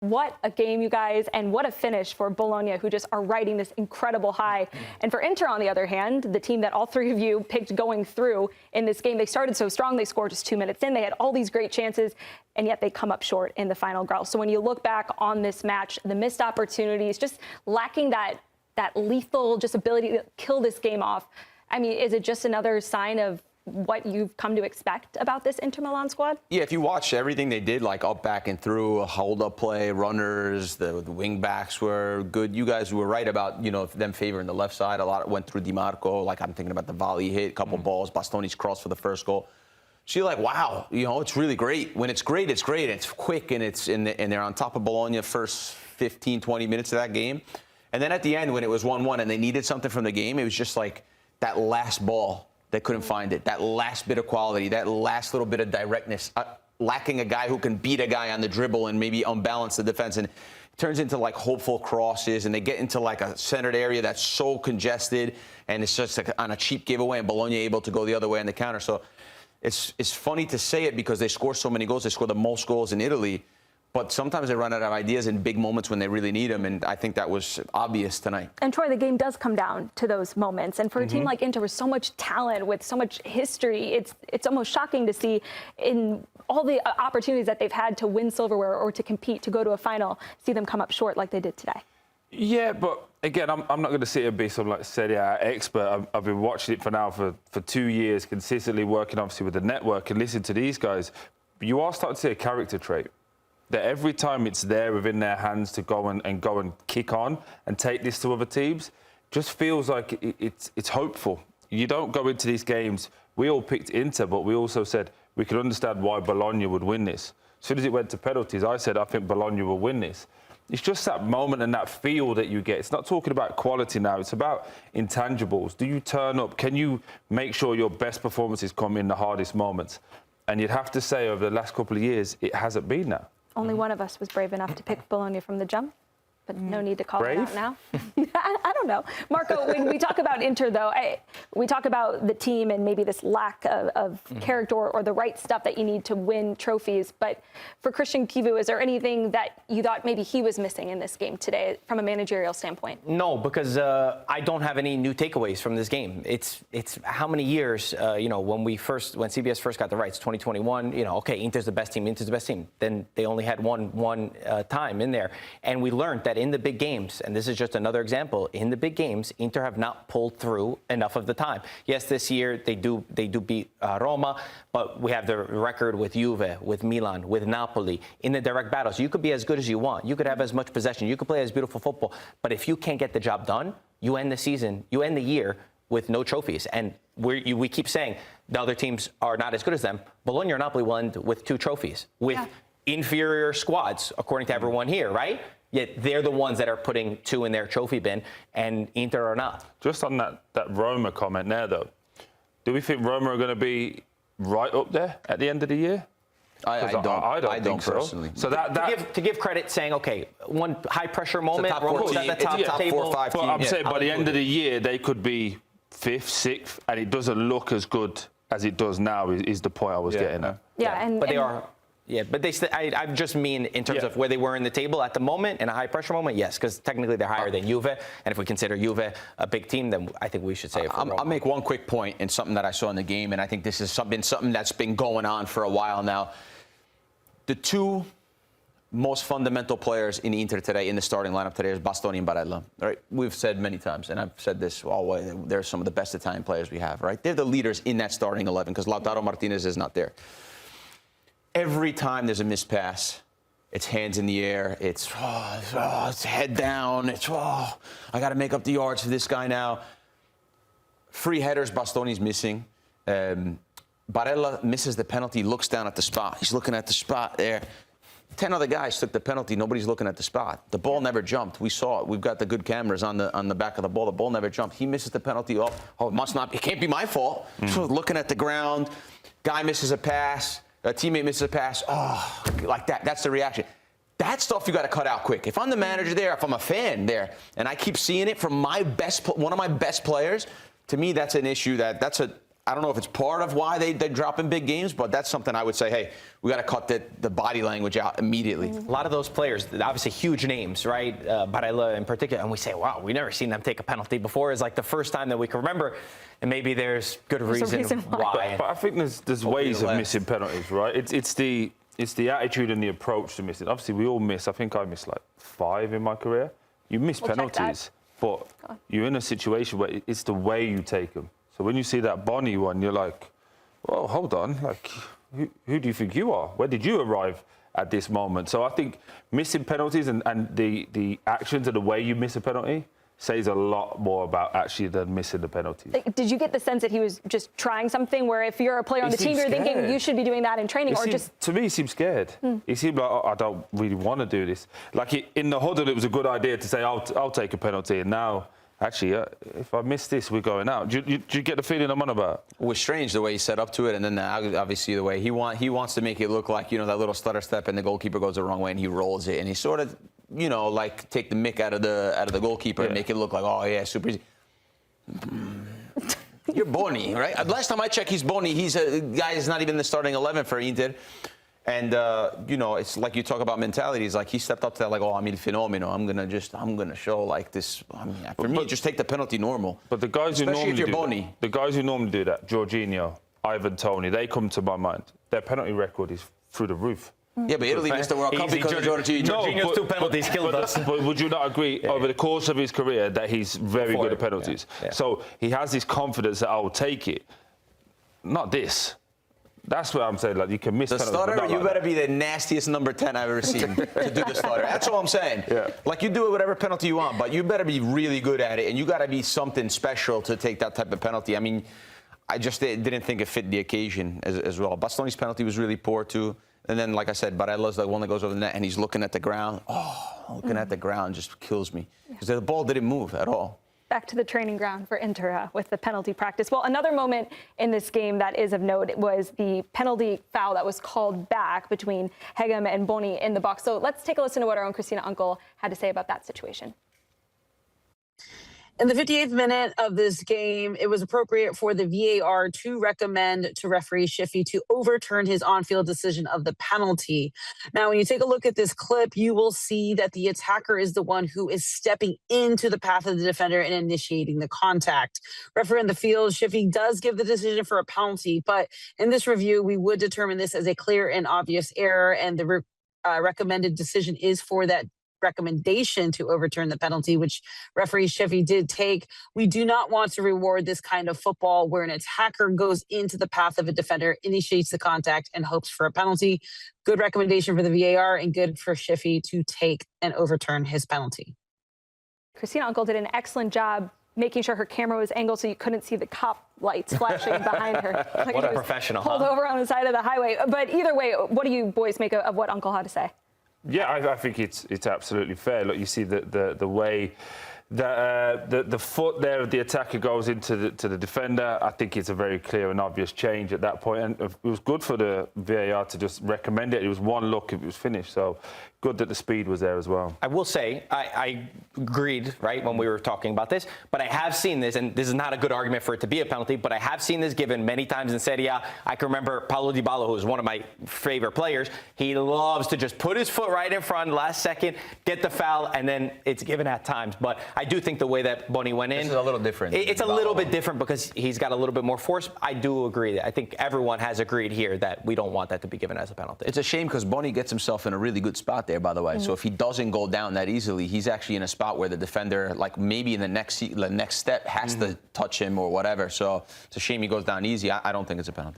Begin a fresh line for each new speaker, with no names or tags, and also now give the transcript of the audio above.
What a game, you guys, and what a finish for Bologna, who just are riding this incredible high. And for Inter, on the other hand, the team that all three of you picked going through in this game, they started so strong, they scored just 2 minutes in, they had all these great chances, and yet they come up short in the final Grell. So when you look back on this match, the missed opportunities, just lacking that lethal just ability to kill this game off, I mean, is it just another sign of what you've come to expect about this Inter Milan squad? Yeah,
if you watch everything they did, like up, back, and through, hold-up play, runners, the wing backs were good. You guys were right about, them favoring the left side. A lot went through Di Marco. Like, I'm thinking about the volley hit, a couple balls, Bastoni's cross for the first goal. So you're like, wow, it's really great. When it's great, it's great. It's quick, and they're on top of Bologna first 15, 20 minutes of that game. And then at the end, when it was 1-1 and they needed something from the game, it was just like that last ball. They couldn't find it. That last bit of quality, that last little bit of directness, lacking a guy who can beat a guy on the dribble and maybe unbalance the defense. And it turns into like hopeful crosses, and they get into like a centered area that's so congested, and it's just like on a cheap giveaway, and Bologna able to go the other way on the counter. So it's funny to say it because they score so many goals. They score the most goals in Italy. But sometimes they run out of ideas in big moments when they really need them, and I think that was obvious tonight. And Troy, the game does come down to those moments. And for a team like Inter with so much talent, with so much history, it's almost shocking to see in all the opportunities that they've had to win silverware or to compete, to go to a final, see them come up short like they did today. Yeah, but again, I'm not going to sit here and be some like Serie expert. I've been watching it for 2 years, consistently working obviously with the network, and listen to these guys. You are starting to see a character trait. That every time it's there within their hands to go and kick on and take this to other teams, just feels like it's hopeful. You don't go into these games. We all picked Inter, but we also said we could understand why Bologna would win this. As soon as it went to penalties, I said I think Bologna will win this. It's just that moment and that feel that you get. It's not talking about quality now. It's about intangibles. Do you turn up? Can you make sure your best performances come in the hardest moments? And you'd have to say over the last couple of years, it hasn't been that. Only one of us was brave enough to pick Bologna from the jump, but no need to call it out now. I don't know. Marco, when we talk about Inter, though, we talk about the team and maybe this lack of character or the right stuff that you need to win trophies. But for Christian Kivu, is there anything that you thought maybe he was missing in this game today from a managerial standpoint? No, because I don't have any new takeaways from this game. It's how many years, when CBS first got the rights, 2021, okay, Inter's the best team. Then they only had one time in there. And we learned that in the big games, and this is just another example, in the big games, Inter have not pulled through enough of the time. Yes, this year they do beat Roma, but we have the record with Juve, with Milan, with Napoli in the direct battles. You could be as good as you want. You could have as much possession. You could play as beautiful football. But if you can't get the job done, you end the year with no trophies. And we keep saying the other teams are not as good as them. Bologna or Napoli will end with 2 trophies with inferior squads, according to everyone here, right? Yet they're the ones that are putting 2 in their trophy bin, and Inter are not. Just on that Roma comment there, though, do we think Roma are going to be right up there at the end of the year? I don't think personally. So to give credit, saying okay, one high pressure moment, Roma's at the top 4 or 5 team. I'm saying by the end of the year they could be 5th, 6th, and it doesn't look as good as it does now. Is the point I was getting at? But they are. Yeah, but I just mean in terms of where they were in the table at the moment, in a high-pressure moment, yes, because technically they're higher than Juve. And if we consider Juve a big team, then I think we should say it for Roma. I'll make one quick point in something that I saw in the game, and I think this has been something that's been going on for a while now. The 2 most fundamental players in Inter today, in the starting lineup today, is Bastoni and Barella. Right? We've said many times, and I've said this always, they're some of the best Italian players we have, right? They're the leaders in that starting 11, because Lautaro Martinez is not there. Every time there's a missed pass, it's hands in the air. It's head down. I got to make up the yards for this guy now. Free headers, Bastoni's missing. Barella misses the penalty, looks down at the spot. He's looking at the spot there. 10 other guys took the penalty. Nobody's looking at the spot. The ball never jumped. We saw it. We've got the good cameras on the back of the ball. The ball never jumped. He misses the penalty. It can't be my fault. So looking at the ground. Guy misses a pass. A teammate misses a pass, like that. That's the reaction. That stuff you got to cut out quick. If I'm the manager there, if I'm a fan there, and I keep seeing it from one of my best players, to me that's an issue that's I don't know if it's part of why they drop in big games, but that's something I would say, hey, we got to cut the body language out immediately.
A lot of those players, obviously huge names, right? Barella in particular, and we say, wow, we've never seen them take a penalty before. It's like the first time that we can remember, and maybe there's good reason why.
But I think there's ways of missing penalties, right? It's the attitude and the approach to missing. Obviously, we all miss. I think I missed like 5 in my career. You miss penalties, but you're in a situation where it's the way you take them. So when you see that Bonnie one, you're like, well, hold on. Like, who do you think you are? Where did you arrive at this moment? So I think missing penalties and the actions and the way you miss a penalty says a lot more about actually than missing the penalties.
Did you get the sense that he was just trying something where if you're a player on the team, you're thinking you should be doing that in training,
To me, he seemed scared. He seemed like, oh, I don't really want to do this. Like in the huddle, it was a good idea to say, I'll take a penalty. And now, actually, if I miss this, we're going out. Do you get the feeling I'm on about?
It was strange the way he set up to it, and then obviously the way he wants to make it look like, that little stutter step and the goalkeeper goes the wrong way and he rolls it, and he sort of, like take the mick out of the goalkeeper and make it look like, oh yeah, super easy. You're Boni, right? Last time I checked, he's Boni. He's a guy who's not even in the starting 11 for Inter. And, it's like you talk about mentalities. Like he stepped up to that, like, oh, I'm il fenomeno. I'm gonna show like this. I mean, for me, just take the penalty normal.
But the guys who normally do that, the guys who normally do that, Jorginho, Ivan Toney, they come to my mind. Their penalty record is through the roof.
Yeah, but Italy missed the World Cup because of Jorginho.
Jorginho's 2 penalties killed us.
But would you not agree over the course of his career that he's very good at penalties? Yeah. So he has this confidence that I'll take it. Not this. That's what I'm saying. Like you can miss
the
penalties.
Stutter. You better be the nastiest number 10 I've ever seen to do the stutter. That's all I'm saying.
Yeah.
Like you do it whatever penalty you want, but you better be really good at it, and you got to be something special to take that type of penalty. I mean, I just didn't think it fit the occasion as well. Bastoni's penalty was really poor too. And then, like I said, Barella's the one that goes over the net, and he's looking at the ground. Oh, looking at the ground just kills me because the ball didn't move at all.
Back to the training ground for Inter with the penalty practice. Well, another moment in this game that is of note was the penalty foul that was called back between Hegem and Boni in the box. So let's take a listen to what our own Christina Unkel had to say about that situation.
In the 58th minute of this game, it was appropriate for the VAR to recommend to referee Schiffi to overturn his on-field decision of the penalty. Now, when you take a look at this clip, you will see that the attacker is the one who is stepping into the path of the defender and initiating the contact. Referee in the field, Schiffi does give the decision for a penalty, but in this review, we would determine this as a clear and obvious error, and the recommended decision is for that recommendation to overturn the penalty, which referee Schiffi did take. We do not want to reward this kind of football where an attacker goes into the path of a defender, initiates the contact, and hopes for a penalty. Good recommendation for the VAR and good for Schiffi to take and overturn his penalty.
Christina Unkel did an excellent job making sure her camera was angled so you couldn't see the cop lights flashing behind her. Like
what a professional,
pulled over on the side of the highway. But either way, what do you boys make of what Unkel had to say?
Yeah, I think it's absolutely fair. Look, you see the way that the foot there of the attacker goes into the defender. I think it's a very clear and obvious change at that point, and it was good for the VAR to just recommend it. It was one look, it was finished. So good that the speed was there as well.
I will say, I agreed, right, when we were talking about this, but I have seen this, and this is not a good argument for it to be a penalty, but I have seen this given many times in Serie A. I can remember Paulo Dybala, who is one of my favorite players. He loves to just put his foot right in front, last second, get the foul, and then it's given at times. But I do think the way that Boni went in,
this is a little different.
It's a little bit different because he's got a little bit more force. I do agree. I think everyone has agreed here that we don't want that to be given as a penalty.
It's a shame because Boni gets himself in a really good spot there, by the way. So if he doesn't go down that easily, he's actually in a spot where the defender, like maybe in the next step, has to touch him or whatever. So it's a shame he goes down easy. I don't think it's a penalty.